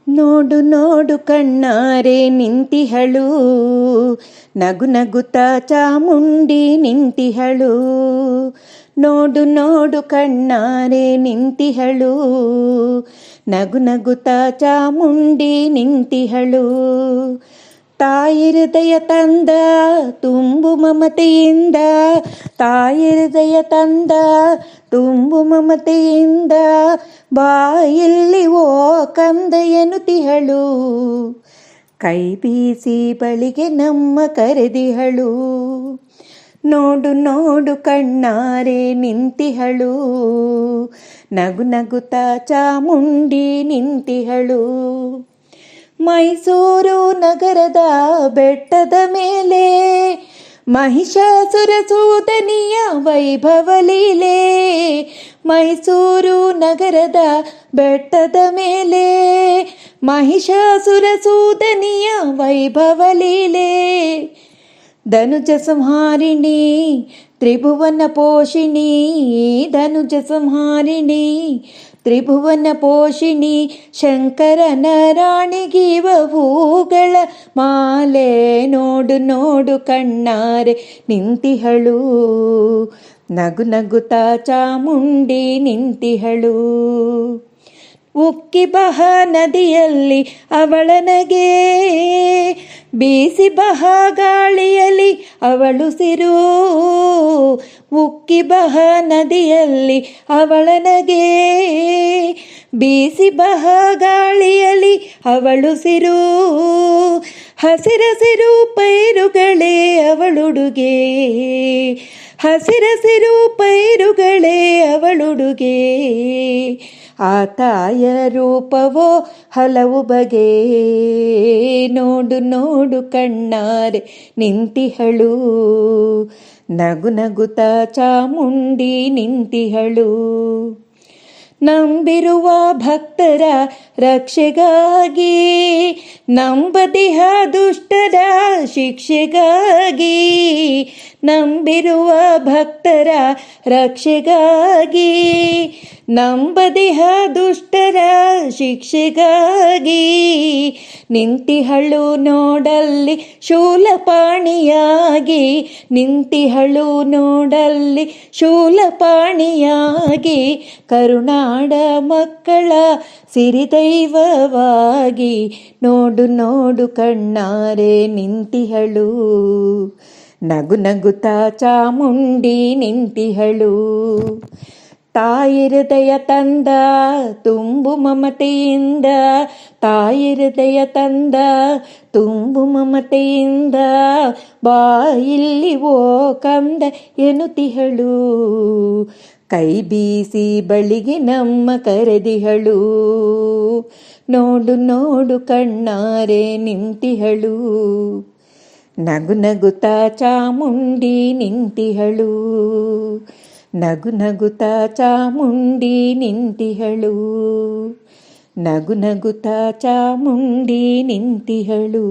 ನೋಡು ನೋಡು ಕಣ್ಣಾರೆ ನಿಂತಿಹಳು, ನಗು ನಗುತ್ತಾ ಚಾಮುಂಡಿ ನಿಂತಿಹಳು. ನೋಡು ನೋಡು ಕಣ್ಣಾರೆ ನಿಂತಿಹಳು, ನಗು ನಗುತ್ತಾ ಚಾಮುಂಡಿ ನಿಂತಿಹಳು. ತಾಯಿ ಹೃದಯ ತಂದ ತುಂಬು ಮಮತೆಯಿಂದ, ತಾಯಿ ಹೃದಯ ತಂದ ತುಂಬು ಮಮತೆಯಿಂದ, ಬಾಯಲ್ಲಿ ಓ ಕಂದ ಎನ್ನುತ್ತಿಹಳು. ಕೈ ಬೀಸಿ ಬಳಿಗೆ ನಮ್ಮ ಕರೆದಿಹಳು. ನೋಡು ನೋಡು ಕಣ್ಣಾರೆ ನಿಂತಿಹಳು, ನಗು ನಗುತ್ತಾ ಚಾಮುಂಡಿ ನಿಂತಿಹಳು. ಮೈಸೂರು ನಗರದ ಬೆಟ್ಟದ ಮೇಲೆ ಮಹಿಷಾಸುರ ಸೂದನಿಯ ವೈಭವ ಲೀಲೆ. ಮೈಸೂರು ನಗರದ ಬೆಟ್ಟದ ಮೇಲೆ ಮಹಿಷಾಸುರ ಸೂದನಿಯ ವೈಭವ ಲೀಲೆ. ಧನುಜ ಸಂಹಾರಿಣಿ ತ್ರಿಭುವನ ಪೋಷಿಣಿ, ಧನುಜ ಸಂಹಾರಿಣಿ ತ್ರಿಭುವನ ಪೋಷಿಣಿ, ಶಂಕರನ ರಾಣಿಗಿವ ಹೂಗಳ ಮಾಲೆ. ನೋಡು ನೋಡು ಕಣ್ಣಾರೆ ನಿಂತಿಹಳು, ನಗು ನಗುತ್ತಾ ಚಾಮುಂಡಿ ನಿಂತಿಹಳು. ಉಕ್ಕಿ ಬಹ ನದಿಯಲ್ಲಿ ಅವಳ ನಗೆ, ಬೀಸಿ ಬಹ ಗಾಳಿಯಲ್ಲಿ ಅವಳುಸಿರು. ಉಕ್ಕಿ ಬಹ ನದಿಯಲ್ಲಿ ಅವಳ ನಗೆ, ಬೀಸಿ ಬಹ ಗಾಳಿಯಲ್ಲಿ ಅವಳುಸಿರು. ಹಸಿರಸಿರು ಪೈರುಗಳೇ ಅವಳುಡುಗೆ, ಹಸಿರಸಿರು ಪೈರುಗಳೇ ಅವಳುಡುಗೆ. ಆ ತಾಯ ರೂಪವೋ ಹಲವು ಬಗೆ. ನೋಡು ನೋಡು ಕಣ್ಣಾರೆ ನಿಂತಿಹಳು, ನಗು ನಗುತ್ತಾ ಚಾಮುಂಡಿ ನಿಂತಿಹಳು. ನಂಬಿರುವ ಭಕ್ತರ ರಕ್ಷೆಗಾಗಿ, ನಂಬದಿಹ ದುಷ್ಟರ ಶಿಕ್ಷೆಗಾಗಿ. ನಂಬಿರುವ ಭಕ್ತರ ರಕ್ಷೆಗಾಗಿ, ನಂಬದಿಹ ದುಷ್ಟರ ಶಿಕ್ಷೆಗಾಗಿ. ನಿಂತಿಹಳು ನೋಡಲ್ಲಿ ಶೂಲಪಾಣಿಯಾಗಿ, ನಿಂತಿಹಳು ನೋಡಲ್ಲಿ ಶೂಲಪಾಣಿಯಾಗಿ. ಕರುನಾಡ ಮಕ್ಕಳ ಸಿರಿದೈವವಾಗಿ, ನೋಡು ನೋಡು ಕಣ್ಣಾರೆ ನಿಂತಿಹಳು, ನಗು ನಗುತ್ತಾ ಚಾಮುಂಡಿ ನಿಂತಿಹಳು. ತಾಯಿ ಹೃದಯ ತಂದ ತುಂಬು ಮಮತೆಯಿಂದ, ತಾಯಿ ಹೃದಯ ತಂದ ತುಂಬು ಮಮತೆಯಿಂದ, ಬಾಯಲ್ಲಿ ಓ ಕಂದ ಎನ್ನುತ್ತಿಹಳು. ಕೈ ಬೀಸಿ ಬಳಿಗೆ ನಮ್ಮ ಕರೆದಿಹಳು. ನೋಡು ನೋಡು ಕಣ್ಣಾರೆ ನಿಂತಿಹಳು, ನಗು ನಗುತ್ತಾ ಚಾಮುಂಡಿ ನಿಂತಿಹಳು. ನಗು ನಗುತ್ತಾ ಚಾಮುಂಡಿ ನಿಂತಿಹಳು, ನಗು ನಗುತ್ತಾ ಚಾಮುಂಡಿ ನಿಂತಿಹಳು.